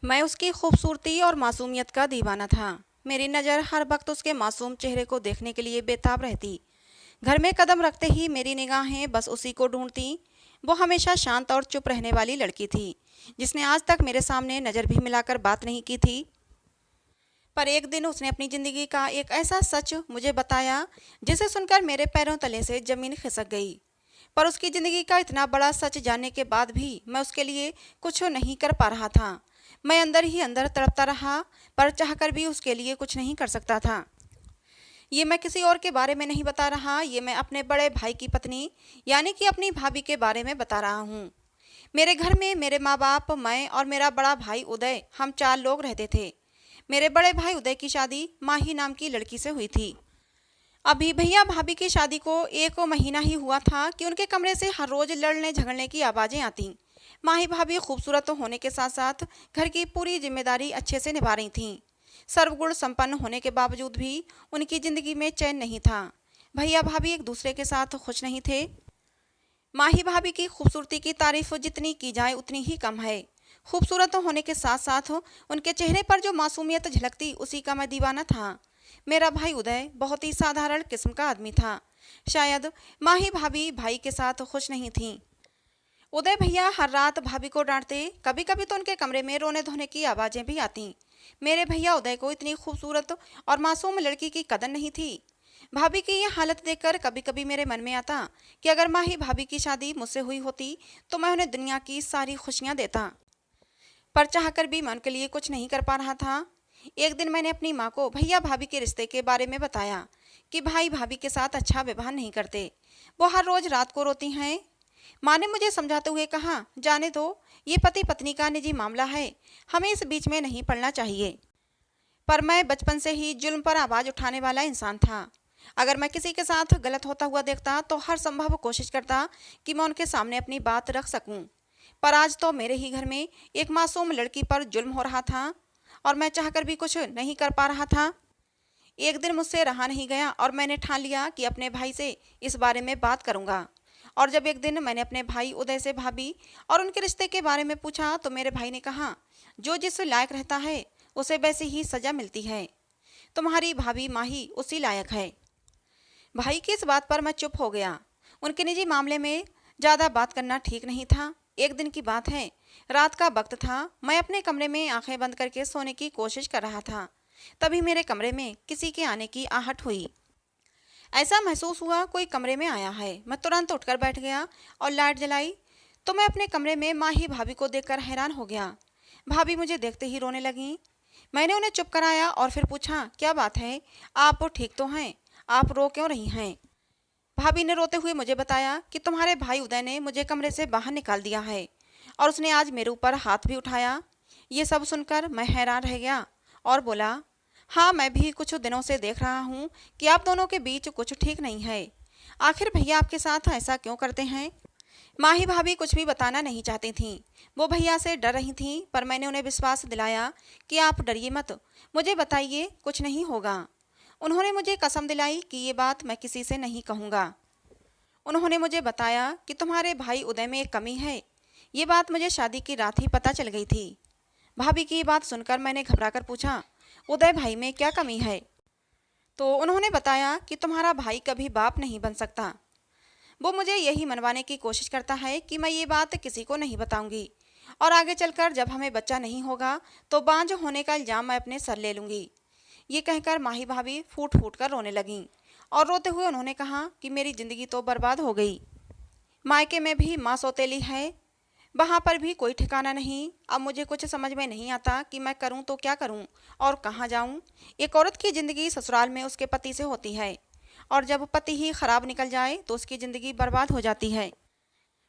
मैं उसकी खूबसूरती और मासूमियत का दीवाना था। मेरी नज़र हर वक्त उसके मासूम चेहरे को देखने के लिए बेताब रहती। घर में कदम रखते ही मेरी निगाहें बस उसी को ढूंढती। वो हमेशा शांत और चुप रहने वाली लड़की थी, जिसने आज तक मेरे सामने नज़र भी मिलाकर बात नहीं की थी। पर एक दिन उसने अपनी ज़िंदगी का एक ऐसा सच मुझे बताया, जिसे सुनकर मेरे पैरों तले से ज़मीन खिसक गई। पर उसकी ज़िंदगी का इतना बड़ा सच जानने के बाद भी मैं उसके लिए कुछ नहीं कर पा रहा था। मैं अंदर ही अंदर तड़पता रहा, पर चाहकर भी उसके लिए कुछ नहीं कर सकता था। ये मैं किसी और के बारे में नहीं बता रहा, ये मैं अपने बड़े भाई की पत्नी यानी कि अपनी भाभी के बारे में बता रहा हूँ। मेरे घर में मेरे माँ बाप, मैं और मेरा बड़ा भाई उदय, हम 4 लोग रहते थे। मेरे बड़े भाई उदय की शादी माही नाम की लड़की से हुई थी। अभी भैया भाभी की शादी को 1 महीना ही हुआ था कि उनके कमरे से हर रोज लड़ने झगड़ने की आवाज़ें आती। माही भाभी खूबसूरत होने के साथ साथ घर की पूरी जिम्मेदारी अच्छे से निभा रही थीं। सर्वगुण संपन्न होने के बावजूद भी उनकी ज़िंदगी में चैन नहीं था। भैया भाभी एक दूसरे के साथ खुश नहीं थे। माही भाभी की खूबसूरती की तारीफ जितनी की जाए उतनी ही कम है। खूबसूरत होने के साथ साथ उनके चेहरे पर जो मासूमियत झलकती, उसी का मैं दीवाना था। मेरा भाई उदय बहुत ही साधारण किस्म का आदमी था। शायद माही भाभी भाई के साथ खुश नहीं थीं। उदय भैया हर रात भाभी को डांटते, कभी कभी तो उनके कमरे में रोने धोने की आवाज़ें भी आती। मेरे भैया उदय को इतनी खूबसूरत और मासूम लड़की की कदर नहीं थी। भाभी की यह हालत देखकर कभी कभी मेरे मन में आता कि अगर माही भाभी की शादी मुझसे हुई होती तो मैं उन्हें दुनिया की सारी खुशियां देता। पर चाहकर भी मैं उनके लिए कुछ नहीं कर पा रहा था। एक दिन मैंने अपनी माँ को भैया भाभी के रिश्ते के बारे में बताया कि भाई भाभी के साथ अच्छा व्यवहार नहीं करते, वो हर रोज रात को रोती हैं। माँ ने मुझे समझाते हुए कहा, जाने दो, ये पति पत्नी का निजी मामला है, हमें इस बीच में नहीं पड़ना चाहिए। पर मैं बचपन से ही जुल्म पर आवाज़ उठाने वाला इंसान था। अगर मैं किसी के साथ गलत होता हुआ देखता तो हर संभव कोशिश करता कि मैं उनके सामने अपनी बात रख सकूं। पर आज तो मेरे ही घर में एक मासूम लड़की पर जुल्म हो रहा था और मैं चाहकर भी कुछ नहीं कर पा रहा था। एक दिन मुझसे रहा नहीं गया और मैंने ठान लिया कि अपने भाई से इस बारे में बात करूंगा। और जब एक दिन मैंने अपने भाई उदय से भाभी और उनके रिश्ते के बारे में पूछा तो मेरे भाई ने कहा, जो जिस लायक रहता है उसे वैसी ही सजा मिलती है। तुम्हारी भाभी माही उसी लायक है। भाई की इस बात पर मैं चुप हो गया। उनके निजी मामले में ज़्यादा बात करना ठीक नहीं था। एक दिन की बात है, रात का वक्त था। मैं अपने कमरे में आंखें बंद करके सोने की कोशिश कर रहा था। तभी मेरे कमरे में किसी के आने की आहट हुई। ऐसा महसूस हुआ कोई कमरे में आया है। मैं तुरंत उठकर बैठ गया और लाइट जलाई तो मैं अपने कमरे में माही भाभी को देखकर हैरान हो गया। भाभी मुझे देखते ही रोने लगी। मैंने उन्हें चुप कराया और फिर पूछा, क्या बात है, आप ठीक तो हैं, आप रो क्यों रही हैं? भाभी ने रोते हुए मुझे बताया कि तुम्हारे भाई उदय ने मुझे कमरे से बाहर निकाल दिया है और उसने आज मेरे ऊपर हाथ भी उठाया। ये सब सुनकर मैं हैरान रह गया और बोला, हाँ, मैं भी कुछ दिनों से देख रहा हूँ कि आप दोनों के बीच कुछ ठीक नहीं है। आखिर भैया आपके साथ ऐसा क्यों करते हैं? माही भाभी कुछ भी बताना नहीं चाहती थीं। वो भैया से डर रही थीं, पर मैंने उन्हें विश्वास दिलाया कि आप डरिए मत, मुझे बताइए, कुछ नहीं होगा। उन्होंने मुझे कसम दिलाई कि ये बात मैं किसी से नहीं कहूँगा। उन्होंने मुझे बताया कि तुम्हारे भाई उदय में एक कमी है। ये बात मुझे शादी की रात ही पता चल गई थी। भाभी की ये बात सुनकर मैंने घबराकर पूछा, उदय भाई में क्या कमी है? तो उन्होंने बताया कि तुम्हारा भाई कभी बाप नहीं बन सकता। वो मुझे यही मनवाने की कोशिश करता है कि मैं ये बात किसी को नहीं बताऊंगी और आगे चलकर जब हमें बच्चा नहीं होगा तो बांझ होने का इल्जाम मैं अपने सर ले लूंगी। ये कहकर माही भाभी फूट फूट कर रोने लगीं और रोते हुए उन्होंने कहा कि मेरी ज़िंदगी तो बर्बाद हो गई। मायके में भी माँ सौतेली है, वहाँ पर भी कोई ठिकाना नहीं। अब मुझे कुछ समझ में नहीं आता कि मैं करूँ तो क्या करूँ और कहाँ जाऊँ। एक औरत की ज़िंदगी ससुराल में उसके पति से होती है और जब पति ही खराब निकल जाए तो उसकी ज़िंदगी बर्बाद हो जाती है।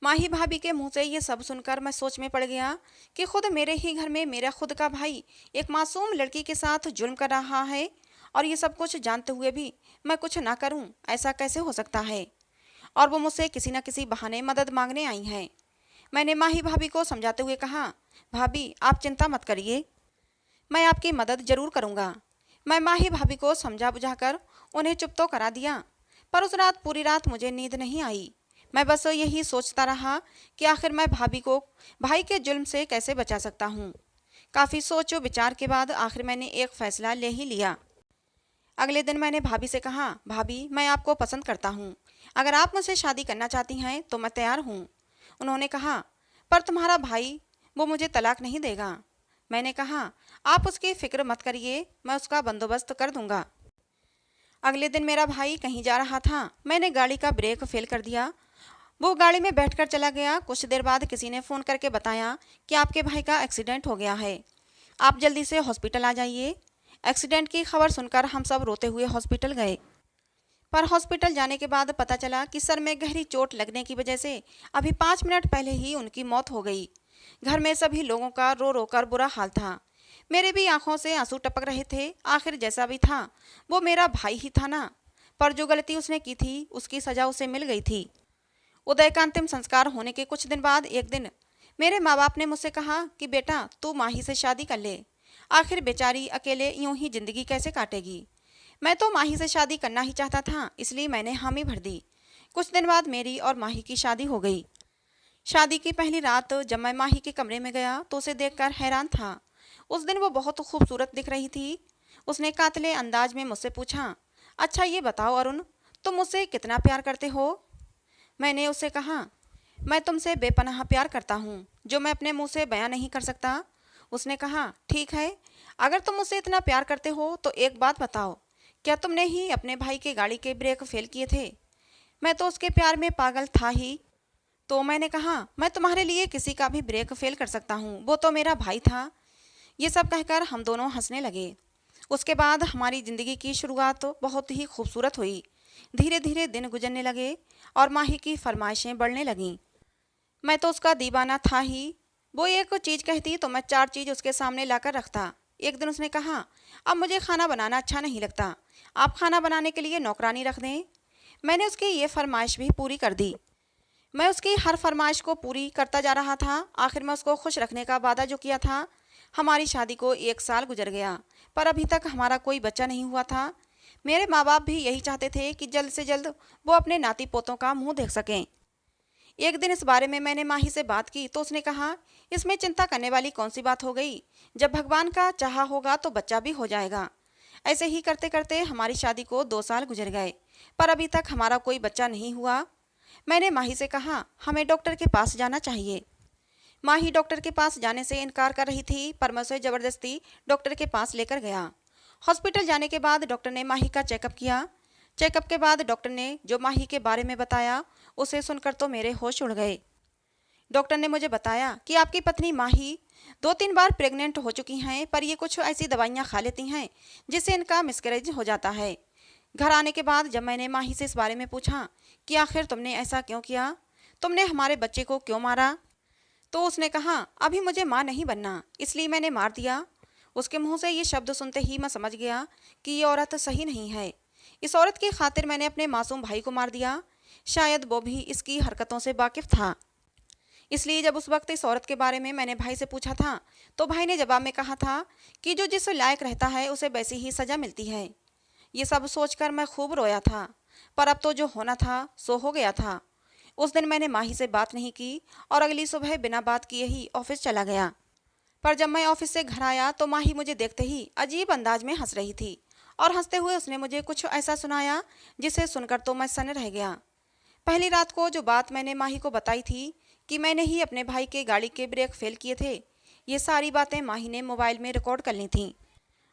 माही भाभी के मुंह से ये सब सुनकर मैं सोच में पड़ गया कि खुद मेरे ही घर में मेरा खुद का भाई एक मासूम लड़की के साथ जुल्म कर रहा है और ये सब कुछ जानते हुए भी मैं कुछ ना करूं, ऐसा कैसे हो सकता है? और वो मुझसे किसी न किसी बहाने मदद मांगने आई हैं। मैंने माही भाभी को समझाते हुए कहा, भाभी आप चिंता मत करिए, मैं आपकी मदद जरूर करूँगा। मैं माही भाभी को समझा बुझाकर उन्हें चुप तो करा दिया, पर उस रात पूरी रात मुझे नींद नहीं आई। मैं बस यही सोचता रहा कि आखिर मैं भाभी को भाई के जुल्म से कैसे बचा सकता हूँ। काफ़ी सोचो विचार के बाद आखिर मैंने एक फ़ैसला ले ही लिया। अगले दिन मैंने भाभी से कहा, भाभी मैं आपको पसंद करता हूँ, अगर आप मुझसे शादी करना चाहती हैं तो मैं तैयार हूँ। उन्होंने कहा, पर तुम्हारा भाई, वो मुझे तलाक नहीं देगा। मैंने कहा, आप उसकी फ़िक्र मत करिए, मैं उसका बंदोबस्त कर दूंगा। अगले दिन मेरा भाई कहीं जा रहा था, मैंने गाड़ी का ब्रेक फेल कर दिया। वो गाड़ी में बैठकर चला गया। कुछ देर बाद किसी ने फ़ोन करके बताया कि आपके भाई का एक्सीडेंट हो गया है, आप जल्दी से हॉस्पिटल आ जाइए। एक्सीडेंट की खबर सुनकर हम सब रोते हुए हॉस्पिटल गए, पर हॉस्पिटल जाने के बाद पता चला कि सर में गहरी चोट लगने की वजह से अभी 5 मिनट पहले ही उनकी मौत हो गई। घर में सभी लोगों का रो रो कर बुरा हाल था। मेरे भी आंखों से आंसू टपक रहे थे। आखिर जैसा भी था वो मेरा भाई ही था ना, पर जो गलती उसने की थी उसकी सजा उसे मिल गई थी। उदय का अंतिम संस्कार होने के कुछ दिन बाद एक दिन मेरे माँ बाप ने मुझसे कहा कि बेटा तू माही से शादी कर ले, आखिर बेचारी अकेले यूं ही जिंदगी कैसे काटेगी। मैं तो माही से शादी करना ही चाहता था, इसलिए मैंने हामी भर दी। कुछ दिन बाद मेरी और माही की शादी हो गई। शादी की पहली रात जब मैं माही के कमरे में गया तो उसे देखकर हैरान था। उस दिन वो बहुत खूबसूरत दिख रही थी। उसने कातले अंदाज में मुझसे पूछा, अच्छा ये बताओ अरुण, तुम मुझसे कितना प्यार करते हो। मैंने उससे कहा, मैं तुमसे बेपनाह प्यार करता हूँ, जो मैं अपने मुंह से बयां नहीं कर सकता। उसने कहा, ठीक है, अगर तुम मुझसे इतना प्यार करते हो तो एक बात बताओ, क्या तुमने ही अपने भाई के गाड़ी के ब्रेक फेल किए थे। मैं तो उसके प्यार में पागल था ही। तो मैंने कहा, मैं तुम्हारे लिए किसी का भी ब्रेक फेल कर सकता हूँ, वो तो मेरा भाई था। ये सब कहकर हम दोनों हंसने लगे। उसके बाद हमारी ज़िंदगी की शुरुआत बहुत ही खूबसूरत हुई। धीरे धीरे दिन गुजरने लगे और माही की फरमाइशें बढ़ने लगीं। मैं तो उसका दीवाना था ही। वो एक चीज़ कहती तो मैं 4 चीज़ उसके सामने लाकर रखता। एक दिन उसने कहा, अब मुझे खाना बनाना अच्छा नहीं लगता, आप खाना बनाने के लिए नौकरानी रख दें। मैंने उसकी ये फरमाइश भी पूरी कर दी। मैं उसकी हर फरमाइश को पूरी करता जा रहा था। आखिर में उसको खुश रखने का वादा जो किया था। हमारी शादी को 1 साल गुजर गया, पर अभी तक हमारा कोई बच्चा नहीं हुआ था। मेरे माँ बाप भी यही चाहते थे कि जल्द से जल्द वो अपने नाती पोतों का मुंह देख सकें। एक दिन इस बारे में मैंने माही से बात की तो उसने कहा, इसमें चिंता करने वाली कौन सी बात हो गई, जब भगवान का चाहा होगा तो बच्चा भी हो जाएगा। ऐसे ही करते करते हमारी शादी को 2 साल गुजर गए, पर अभी तक हमारा कोई बच्चा नहीं हुआ। मैंने माही से कहा, हमें डॉक्टर के पास जाना चाहिए। माही डॉक्टर के पास जाने से इनकार कर रही थी, पर मैं उसे ज़बरदस्ती डॉक्टर के पास लेकर गया। हॉस्पिटल जाने के बाद डॉक्टर ने माही का चेकअप किया। चेकअप के बाद डॉक्टर ने जो माही के बारे में बताया उसे सुनकर तो मेरे होश उड़ गए। डॉक्टर ने मुझे बताया कि आपकी पत्नी माही 2-3 बार प्रेग्नेंट हो चुकी हैं, पर ये कुछ ऐसी दवाइयाँ खा लेती हैं जिससे इनका मिसकैरेज हो जाता है। घर आने के बाद जब मैंने माही से इस बारे में पूछा कि आखिर तुमने ऐसा क्यों किया, तुमने हमारे बच्चे को क्यों मारा, तो उसने कहा, अभी मुझे माँ नहीं बनना, इसलिए मैंने मार दिया। उसके मुंह से ये शब्द सुनते ही मैं समझ गया कि ये औरत सही नहीं है। इस औरत की खातिर मैंने अपने मासूम भाई को मार दिया। शायद वो भी इसकी हरकतों से वाकिफ था। इसलिए जब उस वक्त इस औरत के बारे में मैंने भाई से पूछा था तो भाई ने जवाब में कहा था कि जो जिस लायक रहता है उसे वैसी ही सज़ा मिलती है। ये सब सोचकर मैं खूब रोया था, पर अब तो जो होना था सो हो गया था। उस दिन मैंने माही से बात नहीं की और अगली सुबह बिना बात किए ही ऑफिस चला गया। पर जब मैं ऑफिस से घर आया तो माही मुझे देखते ही अजीब अंदाज में हंस रही थी और हंसते हुए उसने मुझे कुछ ऐसा सुनाया जिसे सुनकर तो मैं सन्न रह गया। पहली रात को जो बात मैंने माही को बताई थी कि मैंने ही अपने भाई के गाड़ी के ब्रेक फेल किए थे, ये सारी बातें माही ने मोबाइल में रिकॉर्ड कर ली थीं।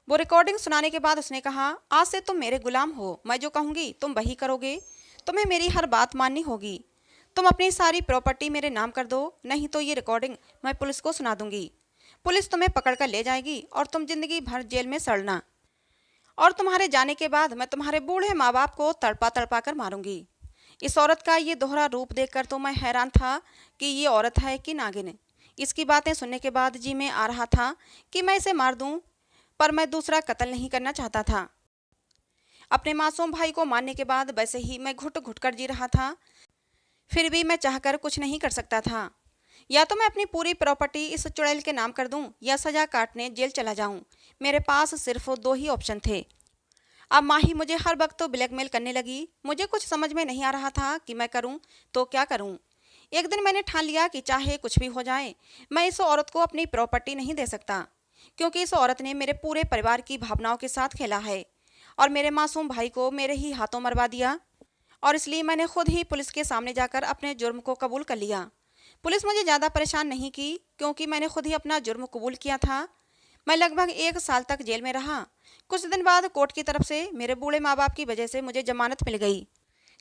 वो रिकॉर्डिंग सुनाने के बाद उसने कहा, आज से तुम मेरे गुलाम हो, मैं जो कहूँगी तुम वही करोगे, तुम्हें मेरी हर बात माननी होगी। तुम अपनी सारी प्रॉपर्टी मेरे नाम कर दो, नहीं तो ये रिकॉर्डिंग मैं पुलिस को सुना दूंगी। पुलिस तुम्हें पकड़ कर ले जाएगी और तुम जिंदगी भर जेल में सड़ना। और तुम्हारे जाने के बाद मैं तुम्हारे बूढ़े माँ बाप को तड़पा तड़पा कर मारूंगी। इस औरत का ये दोहरा रूप देखकर तो मैं हैरान था कि ये औरत है कि नागिन। इसकी बातें सुनने के बाद जी में आ रहा था कि मैं इसे मार दूं, पर मैं दूसरा कत्ल नहीं करना चाहता था। अपने मासूम भाई को मारने के बाद वैसे ही मैं घुट घुट कर जी रहा था, फिर भी मैं चाहकर कुछ नहीं कर सकता था। या तो मैं अपनी पूरी प्रॉपर्टी इस चुड़ैल के नाम कर दूं या सजा काटने जेल चला जाऊं। मेरे पास सिर्फ 2 ही ऑप्शन थे। अब माही मुझे हर वक्त तो ब्लैकमेल करने लगी। मुझे कुछ समझ में नहीं आ रहा था कि मैं करूं तो क्या करूं। एक दिन मैंने ठान लिया कि चाहे कुछ भी हो जाए, मैं इस औरत को अपनी प्रॉपर्टी नहीं दे सकता। क्योंकि इस औरत ने मेरे पूरे परिवार की भावनाओं के साथ खेला है और मेरे मासूम भाई को मेरे ही हाथों मरवा दिया। और इसलिए मैंने खुद ही पुलिस के सामने जाकर अपने जुर्म को कबूल कर लिया। पुलिस मुझे ज़्यादा परेशान नहीं की, क्योंकि मैंने खुद ही अपना जुर्म कबूल किया था। मैं लगभग 1 साल तक जेल में रहा। कुछ दिन बाद कोर्ट की तरफ से मेरे बूढ़े माँ बाप की वजह से मुझे जमानत मिल गई।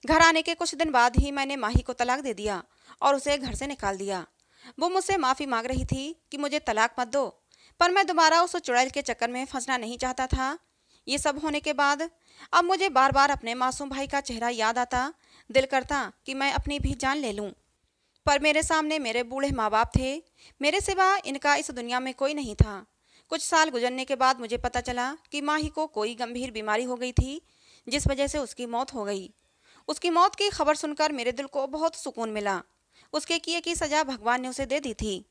घर आने के कुछ दिन बाद ही मैंने माही को तलाक दे दिया और उसे घर से निकाल दिया। वो मुझसे माफ़ी मांग रही थी कि मुझे तलाक मत दो, पर मैं दोबारा उस चुड़ैल के चक्कर में फंसना नहीं चाहता था। ये सब होने के बाद अब मुझे बार बार अपने मासूम भाई का चेहरा याद आता। दिल करता कि मैं अपनी भी जान ले लूं, पर मेरे सामने मेरे बूढ़े माँ बाप थे। मेरे सिवा इनका इस दुनिया में कोई नहीं था। कुछ साल गुजरने के बाद मुझे पता चला कि माही को कोई गंभीर बीमारी हो गई थी, जिस वजह से उसकी मौत हो गई। उसकी मौत की खबर सुनकर मेरे दिल को बहुत सुकून मिला। उसके किए की सज़ा भगवान ने उसे दे दी थी।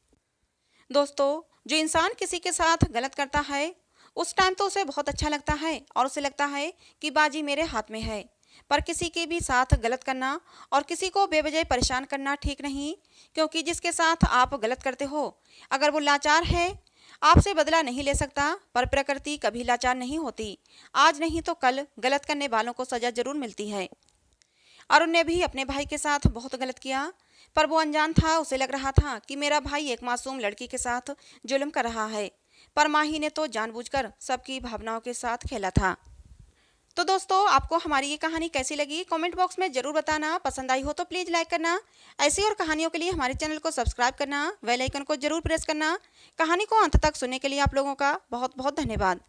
दोस्तों, जो इंसान किसी के साथ गलत करता है, उस टाइम तो उसे बहुत अच्छा लगता है और उसे लगता है कि बाजी मेरे हाथ में है। पर किसी के भी साथ गलत करना और किसी को बेवजह परेशान करना ठीक नहीं, क्योंकि जिसके साथ आप गलत करते हो, अगर वो लाचार है, आपसे बदला नहीं ले सकता। पर प्रकृति कभी लाचार नहीं होती। आज नहीं तो कल गलत करने वालों को सज़ा जरूर मिलती है। अरुण ने भी अपने भाई के साथ बहुत गलत किया, पर वो अनजान था। उसे लग रहा था कि मेरा भाई एक मासूम लड़की के साथ जुल्म कर रहा है, पर माही ने तो जानबूझकर सबकी भावनाओं के साथ खेला था। तो दोस्तों, आपको हमारी ये कहानी कैसी लगी, कमेंट बॉक्स में ज़रूर बताना। पसंद आई हो तो प्लीज़ लाइक करना। ऐसी और कहानियों के लिए हमारे चैनल को सब्सक्राइब करना, बेल आइकन को ज़रूर प्रेस करना। कहानी को अंत तक सुनने के लिए आप लोगों का बहुत बहुत धन्यवाद।